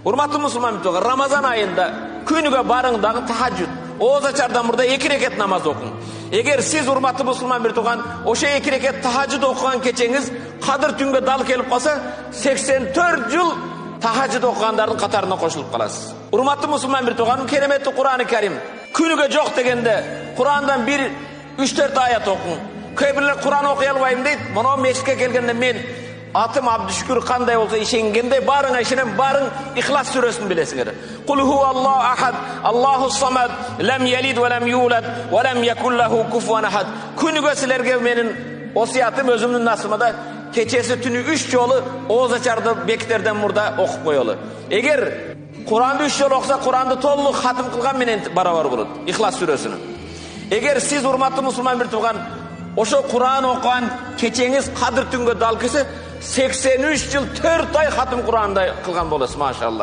Урматтуу мусулман митога, Рамазан айында күнүгө барыңдагы тахажжуд, ооза чардан мурда 2 рекет намаз окуң. Эгер сиз урматтуу мусулман бир туган ошо 2 рекет тахажжуд окуган кечеңиз кадыр түнгө дал келип калса, 84 жыл тахажжуд окугандардын катарына кошулуп каласыз. Урматтуу мусулман бир туганым, кереметтүү Кур'ан-ы Карим. Күнүгө жок дегенде Курандан 3-4 аят окуң. Кээ бирлер Кур'ан окуй албайм дейт. Мына мешитке келгенде мен атым Абдушкүр кандай болсо ишенгендей барыңа ишенем, барың Ихлас сүрөсүн билесиңер. Кул хуваллаху ахад, Аллахус самад, лам ялид ва лам юлад, ва лам якул лаху куфуан ахад. Күнүгө силерге менин осиятым өзүмдүн насымада кечеси түнү 3 жолу ооз ачарды бектерден мурда окуп коелу. Эгер Куранды 3 жолу окуса, Куранды толук хатым кылган менен барабар болот, Ихлас сүрөсүнү. Эгер сиз урматтуу мусулман бир туган ошо Кур'ан окуган кечеңиз кадыр түнгө дал келсе, 83 жыл 4 ай хатым Кур'анды кылган болосуз, машалла.